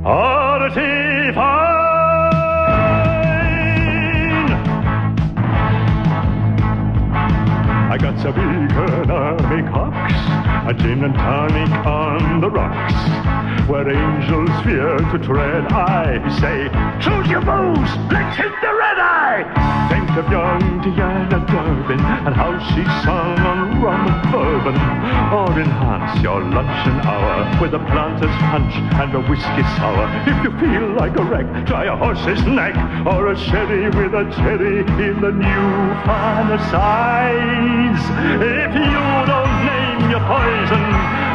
Oddity fine! I got some economic hawks, a gin and tonic on the rocks, where angels fear to tread. I say, choose your booze, let's hit the red eye! Think of young Diana Durbin and how she sung on rum and bourbon, or enhance your luncheon hour with a planter's punch and a whiskey sour. If you feel like a wreck, try a horse's neck or a sherry with a cherry in the new finer size. If you don't name your poison,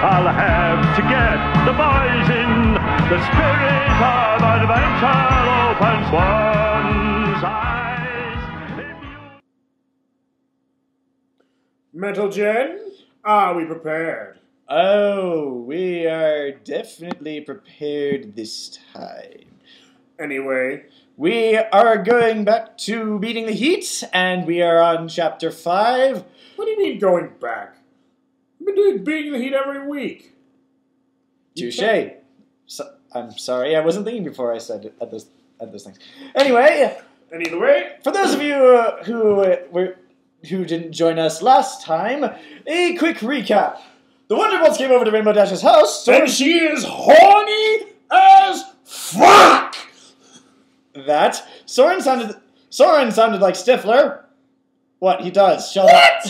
I'll have to get the boys in. The spirit of adventure opens one's eyes. Metal Gen, are we prepared? Oh, we are definitely prepared this time. Anyway, we are going back to Beating the Heat, and we are on Chapter 5. What do you mean going back? We've been doing Beating the Heat every week. Touché. So, I'm sorry, I wasn't thinking before I said at those things. Anyway, and either way, for those of you who didn't join us last time, a quick recap. The Wonderbolts came over to Rainbow Dash's house, and she is horny as fuck. That Soarin sounded like Stifler. What he does? Shut up.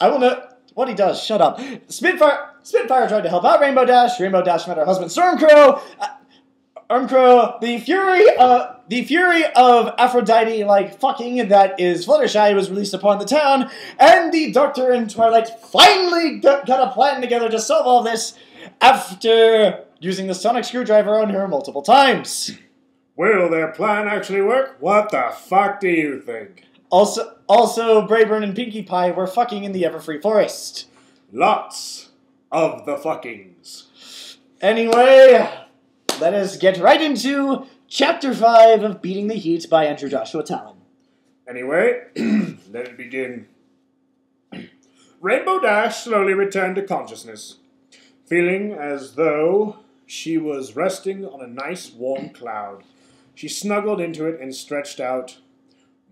I will know what he does. Shut up. Spitfire tried to help out Rainbow Dash. Rainbow Dash met her husband Stormcrow. The fury of Aphrodite like fucking that is Fluttershy was released upon the town, and the Doctor and Twilight finally got a plan together to solve all this after using the sonic screwdriver on her multiple times. Will their plan actually work? What the fuck do you think? Also, Brayburn and Pinkie Pie were fucking in the Everfree Forest. Lots of the fuckings. Anyway, let us get right into Chapter 5 of Beating the Heat by Andrew Joshua Talon. Anyway, let it begin. Rainbow Dash slowly returned to consciousness, feeling as though she was resting on a nice warm cloud. She snuggled into it and stretched out,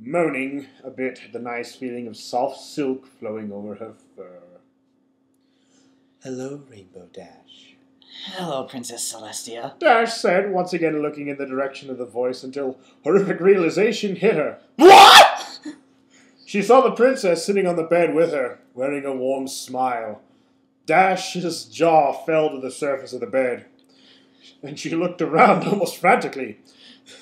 moaning a bit at the nice feeling of soft silk flowing over her fur. Hello, Rainbow Dash. Hello, Princess Celestia. Dash said, once again looking in the direction of the voice until horrific realization hit her. What?! She saw the princess sitting on the bed with her, wearing a warm smile. Dash's jaw fell to the surface of the bed, and she looked around almost frantically.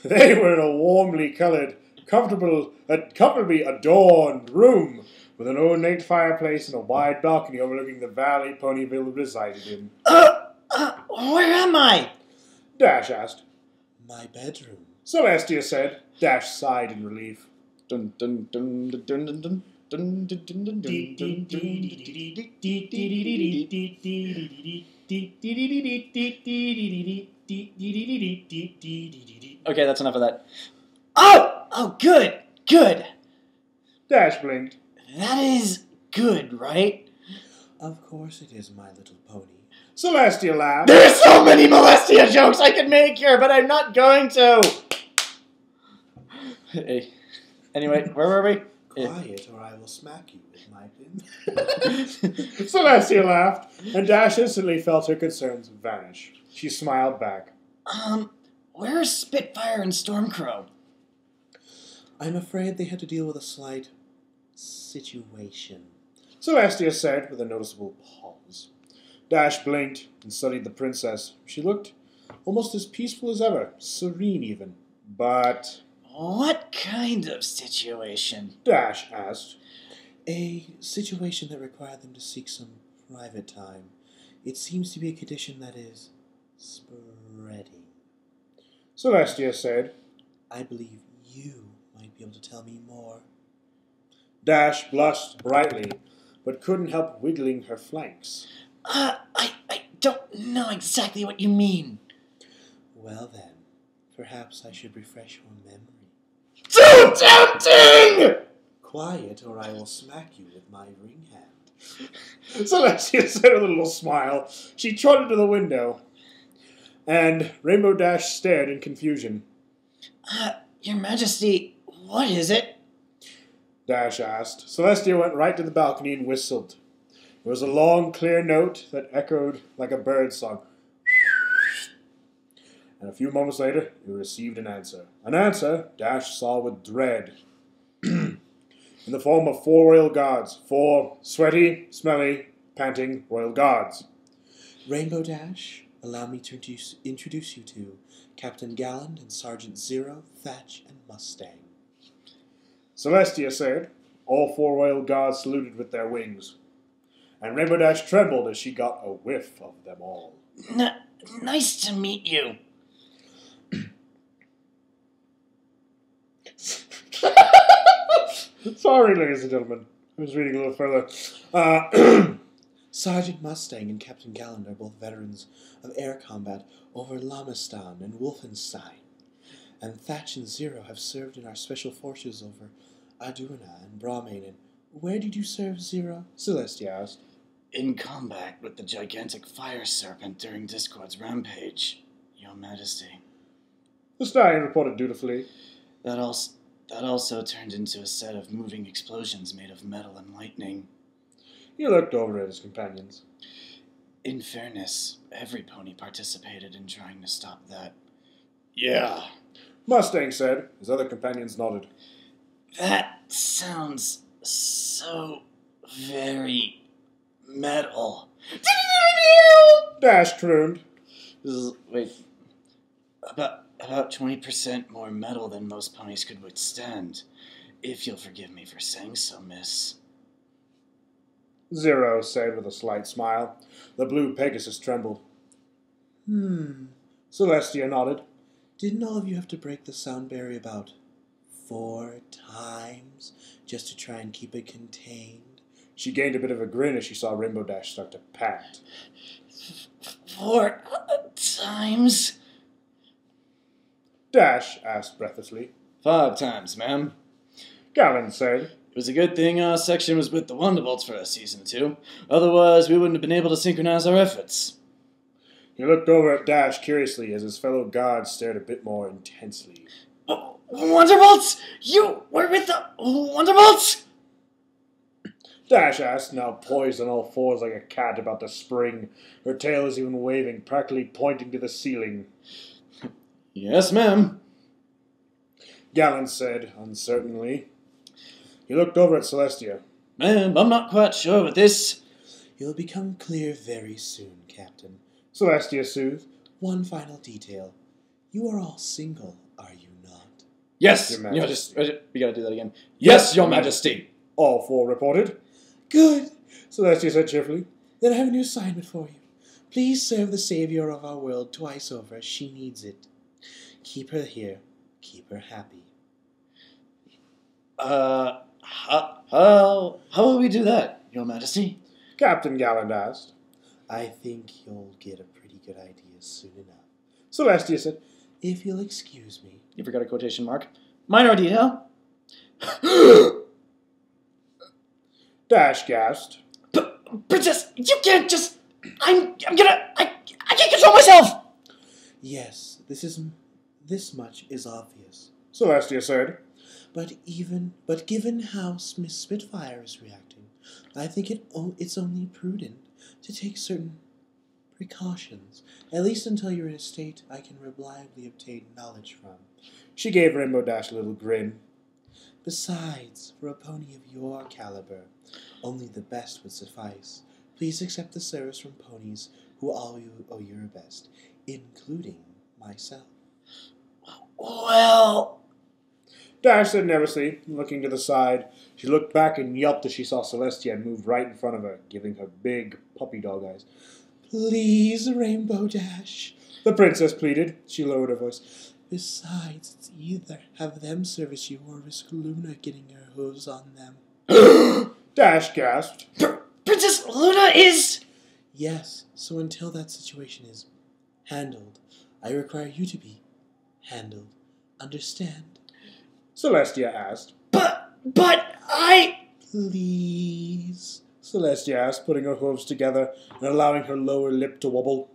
They were in a warmly colored, comfortably adorned room with an ornate fireplace and a wide balcony overlooking the valley Ponyville resided in. Where am I? Dash asked. My bedroom. Celestia said. Dash sighed in relief. Dun dun dun dun dun dun dun. Dun, dun, dun, dun, dun, dun, okay, that's enough of that. Oh, good. Dash blinked. That is good, right? Of course it is, my little pony. Celestia laughed. There's so many Molestia jokes I could make here, but I'm not going to. Hey. Anyway, where were we? Quiet, or I will smack you with my pin. Celestia laughed, and Dash instantly felt her concerns vanish. She smiled back. Where's Spitfire and Stormcrow? I'm afraid they had to deal with a slight situation. Celestia said with a noticeable pause. Dash blinked and studied the princess. She looked almost as peaceful as ever, serene even. But... What kind of situation? Dash asked. A situation that required them to seek some private time. It seems to be a condition that is spreading. Celestia said. I believe you might be able to tell me more. Dash blushed brightly, but couldn't help wiggling her flanks. I don't know exactly what you mean. Well then, perhaps I should refresh your memory. Too tempting! Quiet, or I will smack you with my ring hand. Celestia said with a little smile. She trotted to the window. And Rainbow Dash stared in confusion. Your Majesty, what is it? Dash asked. Celestia went right to the balcony and whistled. It was a long, clear note that echoed like a bird song. And a few moments later, he received an answer. An answer Dash saw with dread. In the form of 4 royal guards. 4 sweaty, smelly, panting royal guards. Rainbow Dash, allow me to introduce you to Captain Galland and Sergeant Zero, Thatch, and Mustang. Celestia said. All 4 royal guards saluted with their wings. And Rainbow Dash trembled as she got a whiff of them all. Nice to meet you. Sorry, ladies and gentlemen. I was reading a little further. Sergeant Mustang and Captain Galland are both veterans of air combat over Lamistan and Wolfenstein. And Thatch and Zero have served in our special forces over Adurna and Brahmain. And where did you serve, Zero? Celestia asked. In combat with the gigantic fire serpent during Discord's rampage, Your Majesty. The Stallion reported dutifully. That also turned into a set of moving explosions made of metal and lightning. He looked over at his companions. In fairness, every pony participated in trying to stop that. Yeah. Mustang said. His other companions nodded. That sounds so very metal. Dash crooned. Wait. About 20% more metal than most ponies could withstand. If you'll forgive me for saying so, miss. Zero said with a slight smile. The blue Pegasus trembled. Celestia nodded. Didn't all of you have to break the sound barrier about 4 times just to try and keep it contained? She gained a bit of a grin as she saw Rainbow Dash start to pant. 4 times? Dash asked breathlessly. 5 times, ma'am. Galland said. It was a good thing our section was with the Wonderbolts for a season or 2. Otherwise, we wouldn't have been able to synchronize our efforts. He looked over at Dash curiously as his fellow guards stared a bit more intensely. Wonderbolts? You were with the Wonderbolts? Dash asked, now poised on all 4s like a cat about to spring. Her tail is even waving, practically pointing to the ceiling. Yes, ma'am. Galland said, uncertainly. He looked over at Celestia. Ma'am, I'm not quite sure with this. It'll become clear very soon, Captain. Celestia soothed. One final detail. You are all single, are you not? Yes, Your Your Majesty. Majesty. We gotta do that again. Yes, Your Majesty. All 4 reported. Good. Celestia said cheerfully. Then I have a new assignment for you. Please serve the savior of our world twice over. She needs it. Keep her here. Keep her happy. How will we do that, Your Majesty? Captain Galland asked. I think you'll get a pretty good idea soon enough. Celestia said, If you'll excuse me. You forgot a quotation mark. Minor detail. Dash gasped. Princess, you can't just... I can't control myself! Yes, this much is obvious. Celestia said. But given how Miss Spitfire is reacting, I think it's only prudent to take certain precautions, at least until you're in a state I can reliably obtain knowledge from. She gave Rainbow Dash a little grin. Besides, for a pony of your caliber, only the best would suffice. Please accept the service from ponies who all owe your best, including myself. Well... Dash said nervously, looking to the side. She looked back and yelped as she saw Celestia move right in front of her, giving her big puppy dog eyes. Please, Rainbow Dash. The princess pleaded. She lowered her voice. Besides, it's either have them service you or risk Luna getting her hooves on them. Dash gasped. Princess Luna is... Yes, so until that situation is handled, I require you to be handled. Understand? Celestia asked. But I... Please. Celestia asked, putting her hooves together and allowing her lower lip to wobble.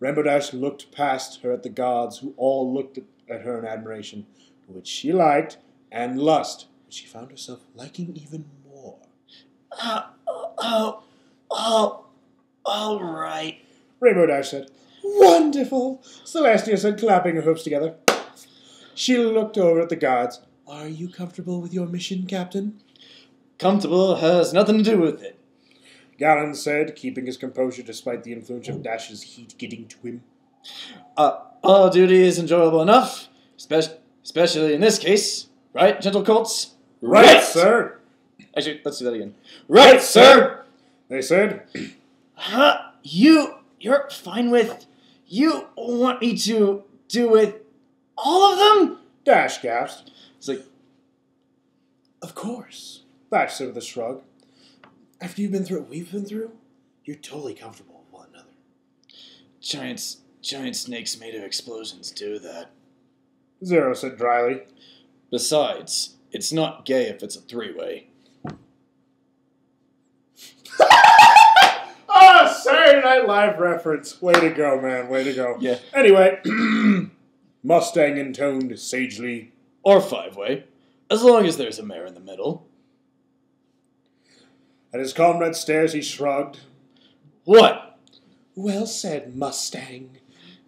Rainbow Dash looked past her at the gods, who all looked at her in admiration, which she liked, and lust, which she found herself liking even more. All right. Rainbow Dash said, "Wonderful!" Celestia said, clapping her hooves together. She looked over at the gods. "Are you comfortable with your mission, Captain?" Comfortable has nothing to do with it. Galland said, keeping his composure despite the influence of Dash's heat getting to him. All duty is enjoyable enough, especially in this case. Right, gentle colts? Right, sir! Actually, let's do that again. Right, sir! They said. You're fine with... You want me to do with all of them? Dash gasped. It's like, Of course. Thatch said with a shrug. After you've been through what we've been through, you're totally comfortable with one another. Giant snakes made of explosions do that. Zero said dryly. besides, it's not gay if it's a three-way. Saturday Night Live reference. Way to go, man. Way to go. Yeah. Anyway, Mustang intoned sagely. Or five-way, as long as there's a mare in the middle. At his comrade's stares, he shrugged. What? Well said, Mustang,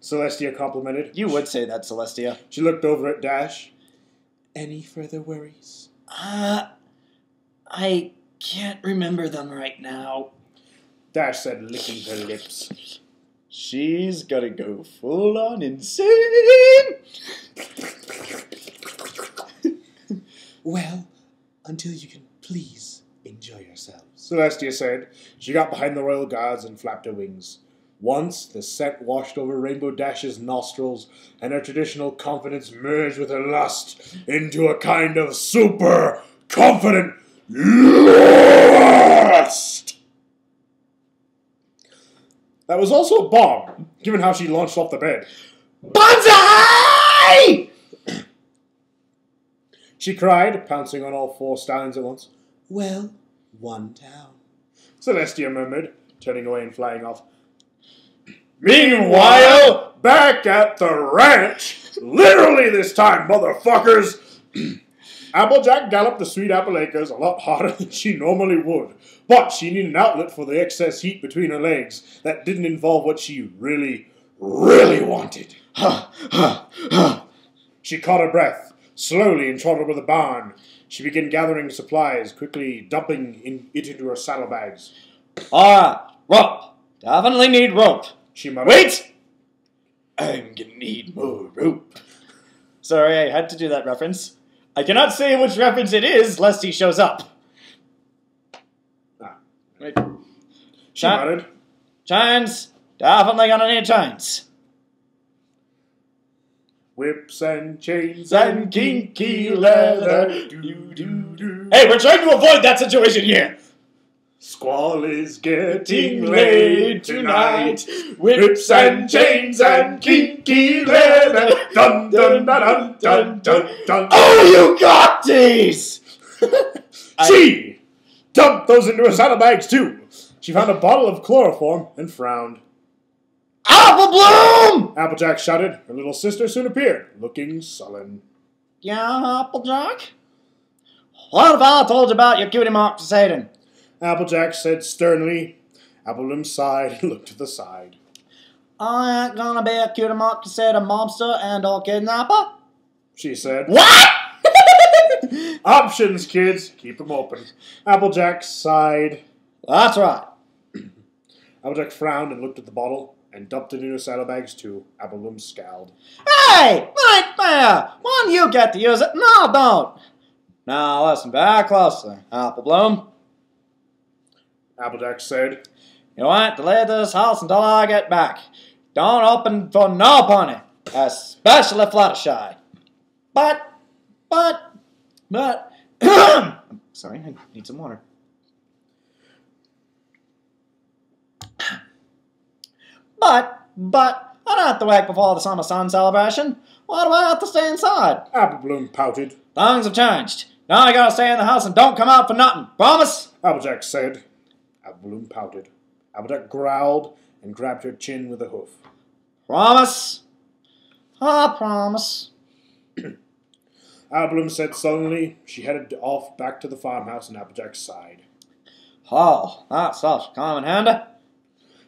Celestia complimented. You would say that, Celestia. She looked over at Dash. Any further worries? I can't remember them right now. Dash said, licking her lips. She's gotta go full-on insane! Well, until you can please enjoy yourselves. Celestia said. She got behind the royal guards and flapped her wings. Once, the scent washed over Rainbow Dash's nostrils, and her traditional confidence merged with her lust into a kind of super confident lust. That was also a bomb, given how she launched off the bed. Banzai! She cried, pouncing on all four stallions at once. Well, one down. Celestia murmured, turning away and flying off. Meanwhile, Back at the ranch, literally this time, motherfuckers, Applejack galloped the sweet apple acres a lot harder than she normally would, but she needed an outlet for the excess heat between her legs that didn't involve what she really, really wanted. She caught her breath, slowly, and trotted over the barn. She began gathering supplies, quickly dumping it into her saddlebags. alright, rope. Definitely need rope. She muttered. Wait! I'm gonna need more rope. Sorry, I had to do that reference. I cannot say which reference it is, lest he shows up. Wait. She muttered. Chains. Definitely gonna need chains. Whips and chains And kinky leather. Do-do-do. Hey, we're trying to avoid that situation here. Squall is getting Getting laid tonight. Whips and chains and kinky leather. Dun dun dun dun dun dun. Oh, you got these! She dumped those into her saddlebags too. She found a bottle of chloroform and frowned. Applebloom! Applejack shouted. Her little sister soon appeared, looking sullen. Yeah, Applejack? What have I told you about your cutie mark to Satan? Applejack said sternly. Applebloom sighed and looked to the side. I ain't gonna be a cutie mark to Satan mobster and or kidnapper. She said. What? Options, kids. Keep them open. Applejack sighed. That's right. Applejack frowned and looked at the bottle and dumped it into her saddlebags too. Applebloom scowled. Hey, nightmare! When you get to use it, no, don't. Now listen very closely, Applebloom. Applejack said. You want to leave this house until I get back. Don't open for no pony, especially Fluttershy. But, sorry, I need some water. But, I don't have to wait before the summer sun celebration. Why do I have to stay inside? Applebloom pouted. Things have changed. Now I gotta stay in the house and don't come out for nothing. Promise? Applejack said. Applebloom pouted. Applejack growled and grabbed her chin with a hoof. Promise? I promise. Applebloom said sullenly. She headed off back to the farmhouse on Applejack's side. Oh, that's such common handy.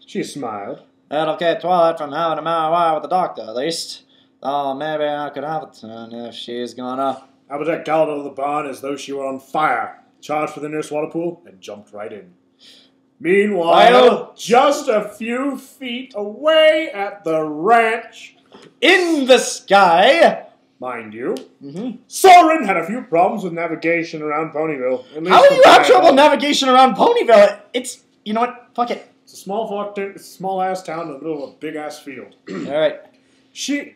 She smiled. It'll keep Twilight from having to marry away with the doctor, at least. Oh, maybe I could have a turn if she's gonna. Applejack galloped out of the barn as though she were on fire, charged for the nearest water pool, and jumped right in. Meanwhile, just a few feet away at the ranch, In the sky! mind you, Soarin had a few problems with navigation around Ponyville. At least How do from you have my trouble knowledge. navigation around Ponyville? It's, you know what? Fuck it. It's a small ass town in the middle of a big ass field. Alright. He,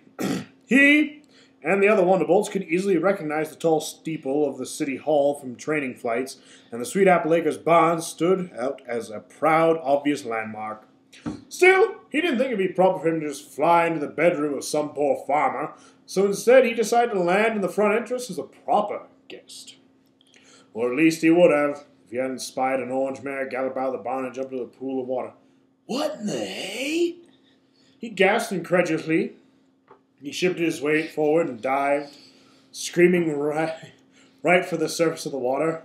and the other Wonderbolts could easily recognize the tall steeple of the city hall from training flights, and the Sweet Apple Acres barn stood out as a proud, obvious landmark. Still, he didn't think it'd be proper for him to just fly into the bedroom of some poor farmer, so instead he decided to land in the front entrance as a proper guest. Or at least he would have, if he hadn't spied an orange mare gallop out of the barn and jump into a pool of water. What in the hay? He gasped incredulously. He shifted his weight forward and dived, screaming right for the surface of the water.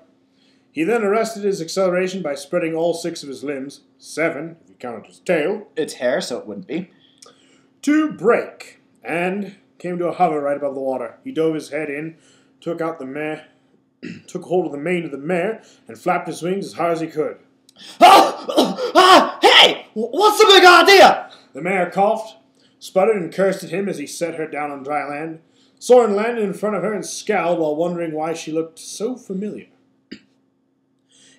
He then arrested his acceleration by spreading all 6 of his limbs, 7 if you count his tail, It's hair, so it wouldn't be. to break, and came to a hover right above the water. He dove his head in, took hold of the mane of the mare, and flapped his wings as hard as he could. Hey! What's the big idea? The mare coughed, sputtered, and cursed at him as he set her down on dry land. Soarin landed in front of her and scowled while wondering why she looked so familiar.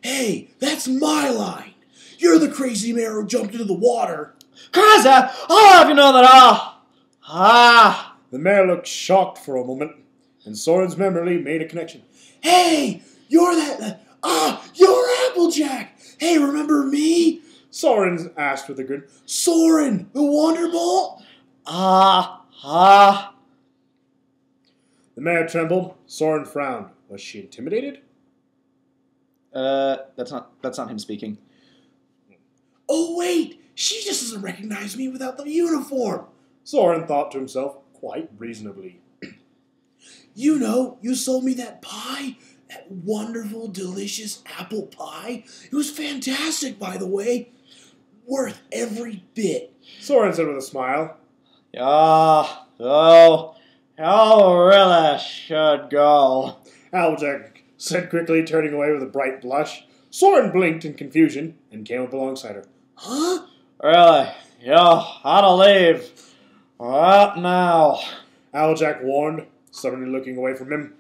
Hey, that's my line! You're the crazy mare who jumped into the water! Crazy! I'll have you know that The mare looked shocked for a moment, and Soarin's memory made a connection. Hey, you're you're Applejack! Hey, remember me? Soarin asked with a grin. Soarin, the Wonderbolt? The mare trembled. Soarin frowned. Was she intimidated? That's not him speaking. Oh, wait! She just doesn't recognize me without the uniform! Soarin thought to himself, quite reasonably. You know, you sold me that pie? That wonderful, delicious apple pie? It was fantastic, by the way. Worth every bit. Soarin said with a smile. You really should go. Applejack said quickly, turning away with a bright blush. Soarin blinked in confusion and came up alongside her. Huh? Really? You ought to leave. Right now. Applejack warned, suddenly looking away from him.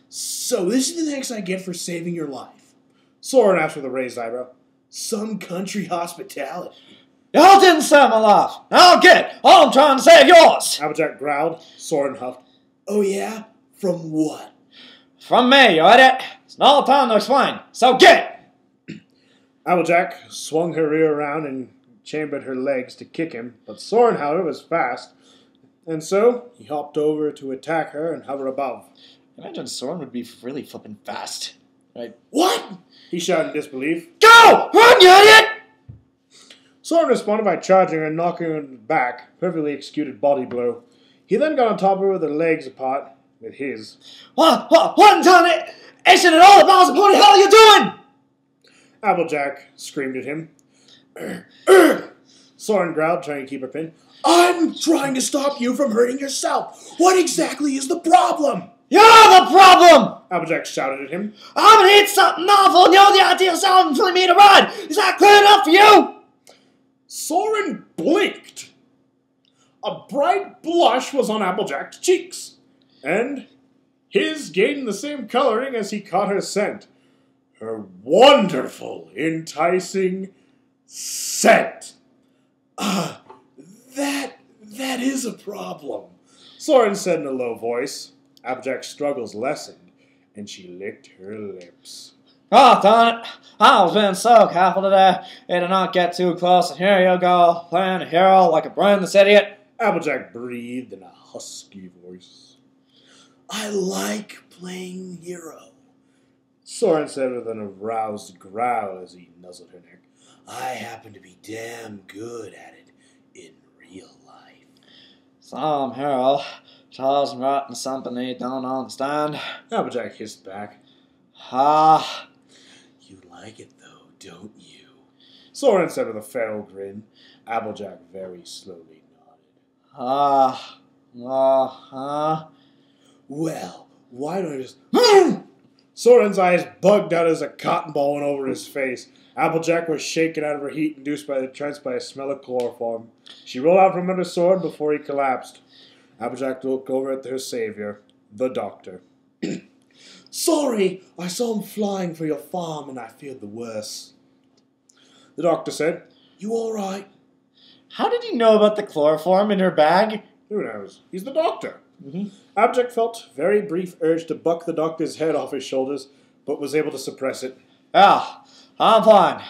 So this is the thanks I get for saving your life? Soarin asked with a raised eyebrow. Some country hospitality. Y'all didn't save my life. Now get it. I'm trying to save yours. Applejack growled. Soarin huffed. Oh yeah? From what? From me, you idiot. It's not the time to explain. So get it. Applejack swung her rear around and chambered her legs to kick him, but Soarin, however, was fast, and so he hopped over to attack her and hover above. Imagine Soarin would be really flipping fast. Right? What? He shouted in disbelief. Go! Run, you idiot! Soarin responded by charging her and knocking her in the back, perfectly executed body blow. He then got on top of her with her legs apart, with his. What in time? Isn't it all about what the hell are you doing? Applejack screamed at him. Soarin growled, trying to keep her pinned. I'm trying to stop you from hurting yourself. What exactly is the problem? You're the problem! Applejack shouted at him. I'm gonna eat something awful and you're the ideal sound for me to ride. Is that clear enough for you? Soarin blinked. A bright blush was on Applejack's cheeks, and his gained the same coloring as he caught her scent. Her wonderful, enticing scent. That is a problem, Soarin said in a low voice. Applejack's struggles lessened, and she licked her lips. Oh, darn it. I was being so careful today. It did not get too close, and here you go, playing a hero like a brainless idiot. Applejack breathed in a husky voice. I like playing hero, Soarin said with an aroused growl as he nuzzled her neck. I happen to be damn good at it in real life. Some hero tells me rotten something they don't understand. Applejack hissed back. Ah, You like it, though, don't you? Soarin said with a feral grin. Applejack very slowly nodded. Well, why don't I just... Soarin's eyes bugged out as a cotton ball went over his face. Applejack was shaken out of her heat induced by the trance by a smell of chloroform. She rolled out from under Soarin before he collapsed. Applejack looked over at her savior, the doctor. Sorry, I saw him flying for your farm and I feared the worst. The doctor said, You all right? how did you know about the chloroform in her bag? Who knows? He's the doctor. Applejack felt very brief urge to buck the doctor's head off his shoulders, but was able to suppress it. Ah, I'm fine.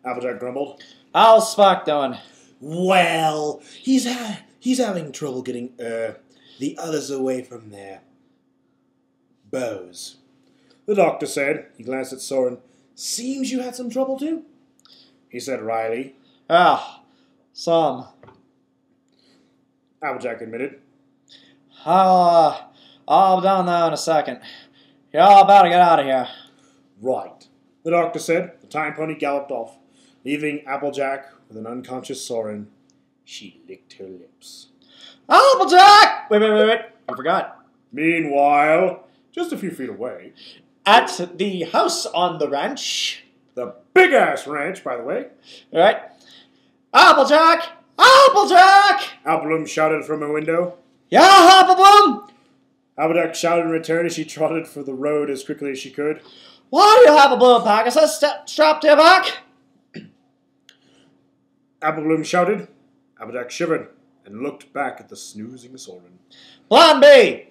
Applejack grumbled. How's Spock doing? Well, he's having trouble getting the others away from their bows. The doctor said. He glanced at Soarin. Seems you had some trouble too. He said wryly. Ah, some. Applejack admitted. I'll be down there in a second. Y'all better get out of here. Right. The doctor said. The time pony galloped off, leaving Applejack with an unconscious Soarin. She licked her lips. Applejack! Wait. I forgot. Meanwhile, just a few feet away, At the house on the ranch. the big-ass ranch, by the way, Alright. Applejack! Applejack! Applebloom shouted from a window. Yeah, Applebloom! Applejack shouted in return as she trotted for the road as quickly as she could. Why do you have a blue Pegasus strapped to your back? Applebloom shouted. Applejack shivered and looked back at the snoozing Soarin. Plan B!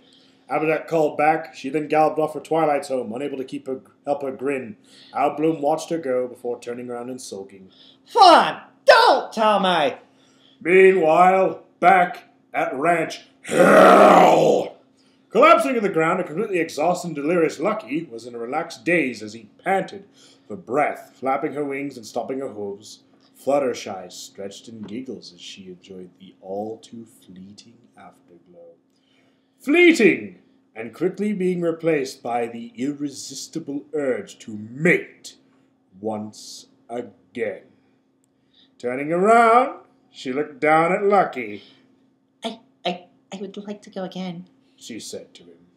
Applejack called back. She then galloped off for Twilight's home, unable to help her grin. Applebloom watched her go before turning around and sulking. Fine! Don't tell me! Meanwhile, back at Ranch Hell! Collapsing to the ground, a completely exhausted and delirious Lucky was in a relaxed daze as he panted for breath, flapping her wings and stomping her hooves. Fluttershy stretched in giggles as she enjoyed the all-too-fleeting afterglow. Fleeting, and quickly being replaced by the irresistible urge to mate once again. Turning around, she looked down at Lucky. I would like to go again. She said to him.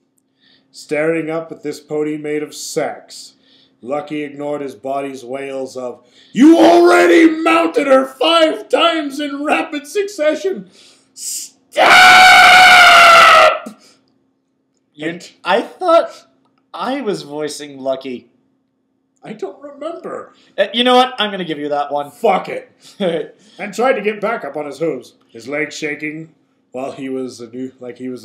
Staring up at this pony made of sacks, Lucky ignored his body's wails of, "You already mounted her 5 times in rapid succession! Stop!" Hint. I thought I was voicing Lucky. I don't remember. You know what? I'm going to give you that one. Fuck it. And tried to get back up on his hooves, his legs shaking while he was a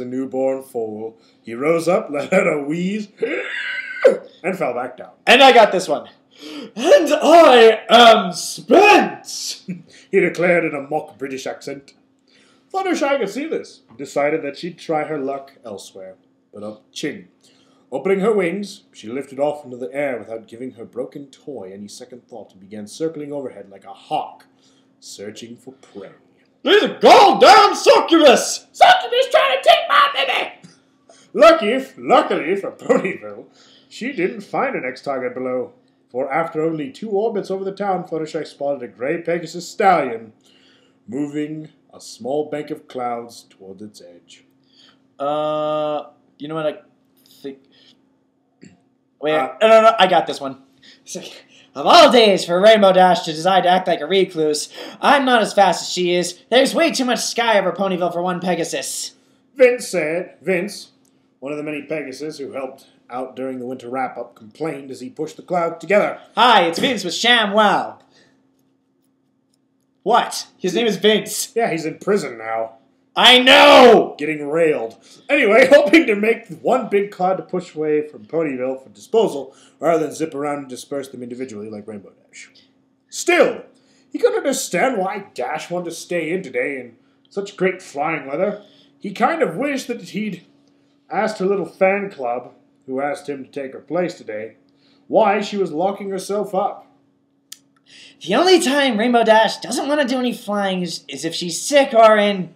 newborn foal. He rose up, let out a wheeze, and fell back down. And I got this one. And I am spent! He declared in a mock British accent. Fluttershy could see this, and decided that she'd try her luck elsewhere, but up chin. Opening her wings, she lifted off into the air without giving her broken toy any second thought and began circling overhead like a hawk, searching for prey. He's a goddamn succubus! Succubus trying to take my baby! Luckily for Ponyville, she didn't find her next target below, for after only 2 orbits over the town, Fluttershy spotted a grey Pegasus stallion, moving a small bank of clouds towards its edge. You know what I think? Wait, no, I got this one. Of all days for Rainbow Dash to decide to act like a recluse, I'm not as fast as she is. There's way too much sky over Ponyville for one Pegasus. Vince, one of the many Pegasus who helped out during the winter wrap-up, complained as he pushed the clouds together. Hi, it's Vince with ShamWow. What? His name is Vince. Yeah, he's in prison now. I know! Getting railed. Anyway, hoping to make one big cloud to push away from Ponyville for disposal, rather than zip around and disperse them individually like Rainbow Dash. Still, he couldn't understand why Dash wanted to stay in today in such great flying weather. He kind of wished that he'd asked her little fan club, who asked him to take her place today, why she was locking herself up. The only time Rainbow Dash doesn't want to do any flying is if she's sick or in...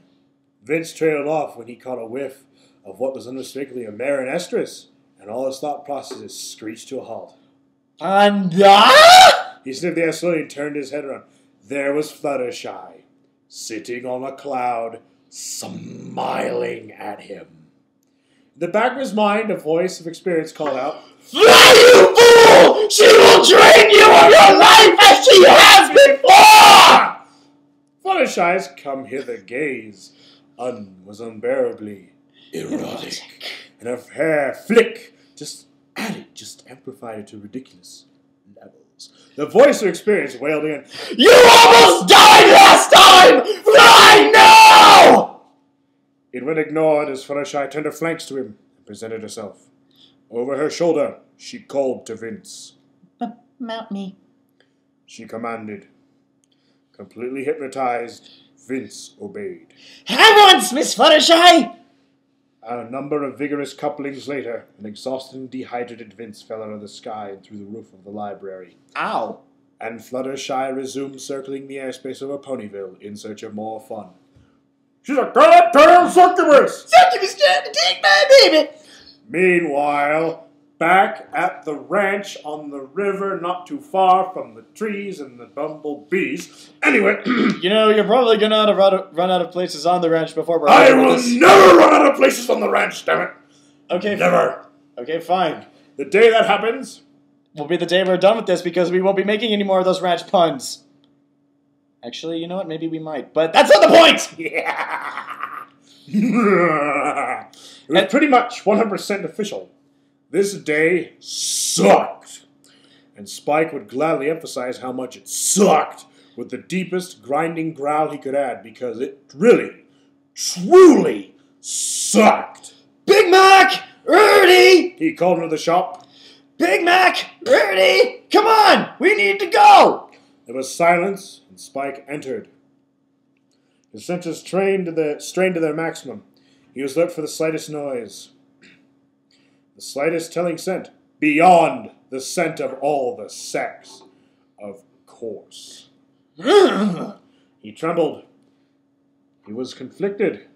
Vince trailed off when he caught a whiff of what was unmistakably a mare and estrus, and all his thought processes screeched to a halt. Panda? He sniffed the air slowly and turned his head around. There was Fluttershy, sitting on a cloud, smiling at him. In the back of his mind, a voice of experience called out, Fly, you fool! She will drain you of your life as she has before! Fluttershy's come hither gaze was unbearably erotic. And her hair flick just amplified it to ridiculous levels. The voice of experience wailed again, You almost died last time! Fly now! It went ignored as Fluttershy turned her flanks to him and presented herself. Over her shoulder, she called to Vince. Mount me. She commanded. Completely hypnotized, Vince obeyed. At once, Miss Fluttershy! A number of vigorous couplings later, an exhausted and dehydrated Vince fell out of the sky and through the roof of the library. Ow. And Fluttershy resumed circling the airspace over Ponyville in search of more fun. She's a goddamn succubus! Succubus trying to take my baby! Meanwhile, back at the ranch on the river not too far from the trees and the bumblebees. Anyway, You know, you're probably gonna run out of places on the ranch before we're I done with will this. never run out of places on the ranch, damn it! Okay, Never! Okay, fine. The day that happens, Will be the day we're done with this because we won't be making any more of those ranch puns. Actually, you know what? Maybe we might, but that's not the point! yeah! It was pretty much 100% official. This day sucked. And Spike would gladly emphasize how much it sucked with the deepest grinding growl he could add because it really, truly sucked. Big Mac! Rudy! He called into the shop. Big Mac! Rudy! Come on! We need to go! There was silence, and Spike entered. His senses strained to their maximum. He was alert for the slightest noise. The slightest telling scent, beyond the scent of all the sex. Of course. He trembled. He was conflicted.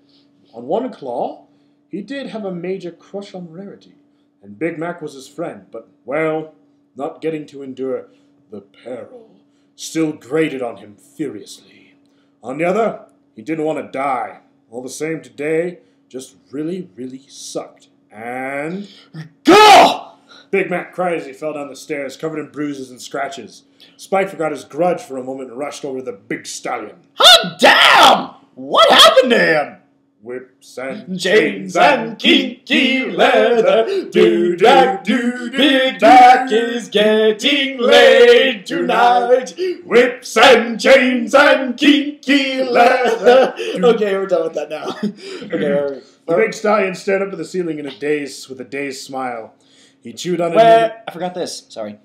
On one claw, he did have a major crush on Rarity, and Big Mac was his friend, but, well, not getting to endure the peril still grated on him furiously. On the other, he didn't want to die. All the same, today just really, really sucked. And... Go! Big Mac cried as he fell down the stairs, covered in bruises and scratches. Spike forgot his grudge for a moment and rushed over to the big stallion. Hot damn! What happened to him? Whips and Chains and kinky leather, do-da-do, Big Mac is getting laid tonight. Whips and chains and kinky leather. Okay, we're done with that now. Okay, The big stallion stared up at the ceiling with a dazed smile. He chewed on Wait, I forgot this. Sorry.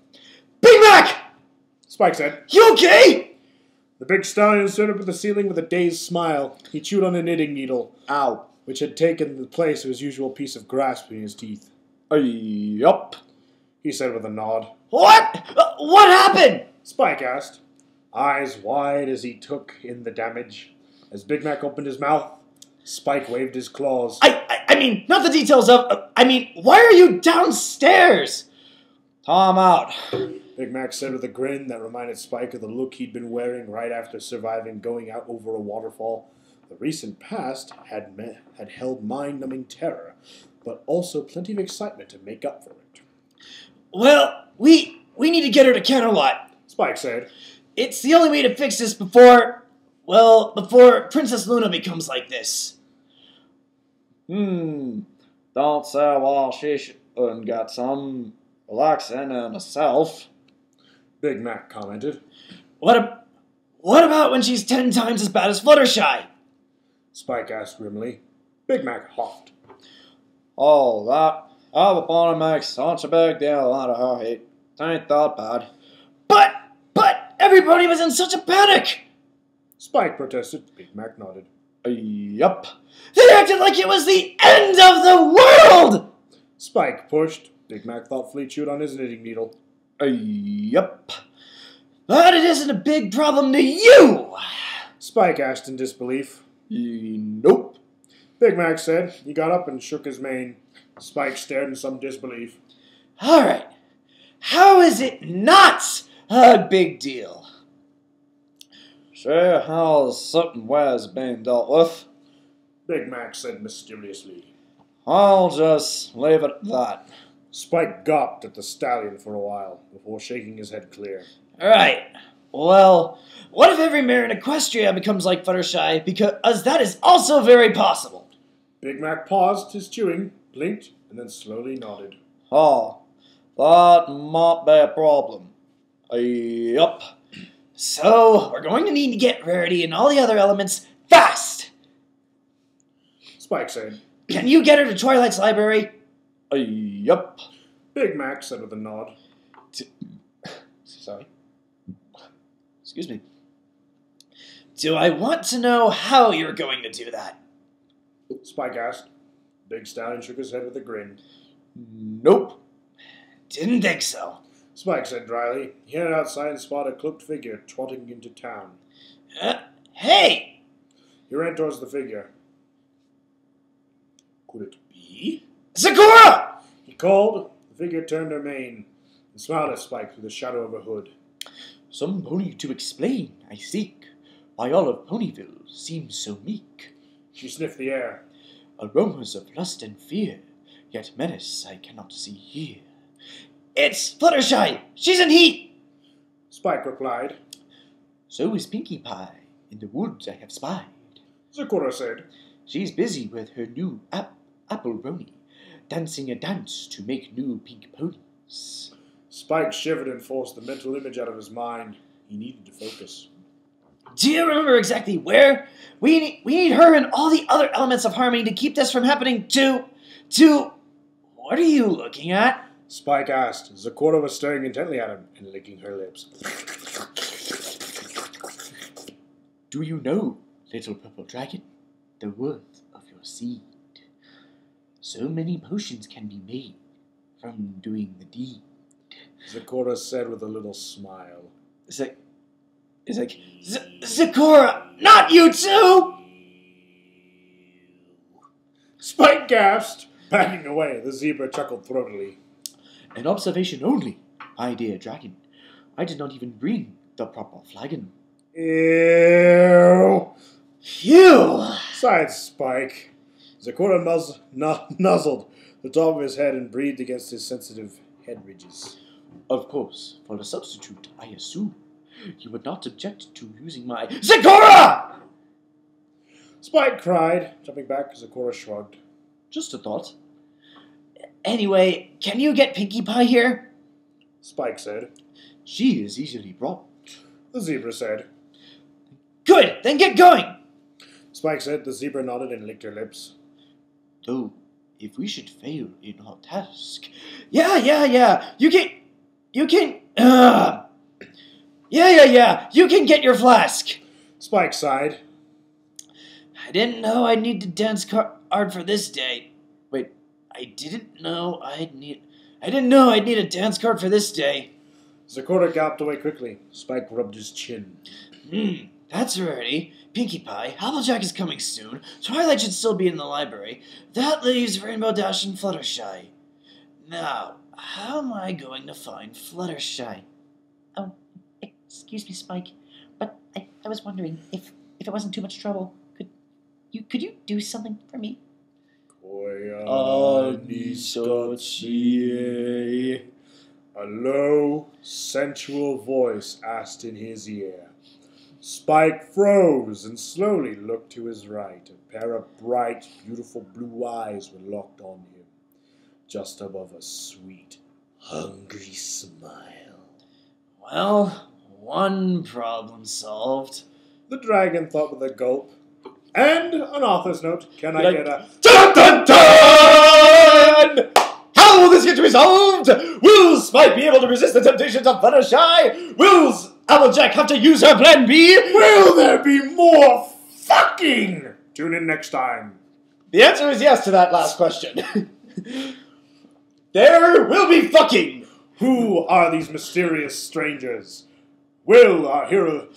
Big Mac! Spike said. You okay? The big stallion stared up at the ceiling with a dazed smile. He chewed on a knitting needle. Ow. Which had taken the place of his usual piece of grass between his teeth. Yup. He said with a nod. What? What happened? Spike asked, eyes wide as he took in the damage. As Big Mac opened his mouth, Spike waved his claws. I mean, not the details of... why are you downstairs? Tom out. Big Mac said with a grin that reminded Spike of the look he'd been wearing right after surviving going out over a waterfall. The recent past had held mind-numbing terror, but also plenty of excitement to make up for it. Well, we need to get her to Canterlot. Spike said. It's the only way to fix this before Princess Luna becomes like this. Don't say well she shouldn't got some relaxing in herself. Big Mac commented. What about when she's 10 times as bad as Fluttershy? Spike asked grimly. Big Mac huffed. Oh, that upon makes such a big deal out of her hate. Ain't that bad. But everybody was in such a panic. Spike protested. Big Mac nodded. Yup. They acted like it was the end of the world! Spike pushed. Big Mac thoughtfully chewed on his knitting needle. Yup. But it isn't a big problem to you! Spike asked in disbelief. Nope. Big Mac said. He got up and shook his mane. Spike stared in some disbelief. Alright. How is it not a big deal? Sure, how's certain wares being dealt with? Big Mac said mysteriously. I'll just leave it at that. Spike gawped at the stallion for a while before shaking his head clear. Alright. Well, what if every mare in Equestria becomes like Fluttershy? Because that is also very possible. Big Mac paused his chewing, blinked, and then slowly nodded. Oh, that might be a problem. Yup. So, we're going to need to get Rarity and all the other elements fast! Spike said. Can you get her to Twilight's library? Yup. Big Mac said with a nod. Sorry. Excuse me. Do I want to know how you're going to do that? Spike asked. Big Stallion shook his head with a grin. Nope. Didn't think so. Spike said dryly. He headed outside and spotted a cloaked figure trotting into town. Hey! He ran towards the figure. Could it be? Zecora! He called. The figure turned her mane and smiled at Spike through the shadow of a hood. Some pony to explain, I seek. Why all of Ponyville seems so meek. She sniffed the air. Aromas of lust and fear, yet menace I cannot see here. It's Fluttershy! She's in heat! Spike replied. So is Pinkie Pie, in the woods I have spied. Zecora said. She's busy with her new Applebloom, dancing a dance to make new pink ponies. Spike shivered and forced the mental image out of his mind. He needed to focus. Do you remember exactly where? We need her and all the other elements of harmony to keep this from happening to... What are you looking at? Spike asked. Zecora was staring intently at him and licking her lips. Do you know, little purple dragon, the worth of your seed? So many potions can be made from doing the deed. Zecora said with a little smile. Zecora, not you too! Spike gasped, backing away. The zebra chuckled throatily. An observation only, my dear dragon. I did not even bring the proper flagon. Ew! Phew! Sighed Spike. Zecora nuzzled the top of his head and breathed against his sensitive head ridges. Of course, for a substitute, I assume you would not object to using my... Zecora! Spike cried. Jumping back, Zecora shrugged. Just a thought. Anyway, can you get Pinkie Pie here? Spike said. She is easily brought. The zebra said. Good, then get going! Spike said. The zebra nodded and licked her lips. Though, if we should fail in our task... Yeah. You can... You can get your flask! Spike sighed. I didn't know I'd need to dance hard for this day. Wait, I didn't know I'd need a dance card for this day. Zecora galloped away quickly. Spike rubbed his chin. That's rarity. Pinkie Pie, Applejack is coming soon. Twilight should still be in the library. That leaves Rainbow Dash and Fluttershy. Now, how am I going to find Fluttershy? Oh, excuse me, Spike, but I was wondering if it wasn't too much trouble, could you do something for me? A low, sensual voice asked in his ear. Spike froze and slowly looked to his right. A pair of bright, beautiful blue eyes were locked on him, just above a sweet, hungry smile. Well, one problem solved. The dragon thought with a gulp. And, on author's note, can I get a... Dun dun dun! How will this get resolved? Will Spike be able to resist the temptations of Fluttershy? Will Applejack have to use her plan B? Will there be more fucking? Tune in next time. The answer is yes to that last question. There will be fucking. Who are these mysterious strangers? Will our hero...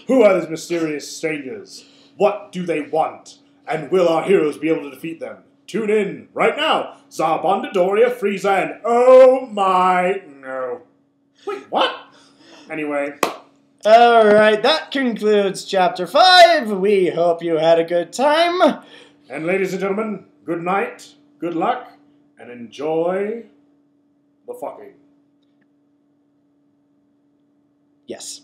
Who are these mysterious strangers? What do they want? And will our heroes be able to defeat them? Tune in right now. Zarbonda, Doria, Frieza, and oh my... No. Wait, what? Anyway... Alright, that concludes Chapter 5. We hope you had a good time. And ladies and gentlemen, good night, good luck, and enjoy the fucking. Yes.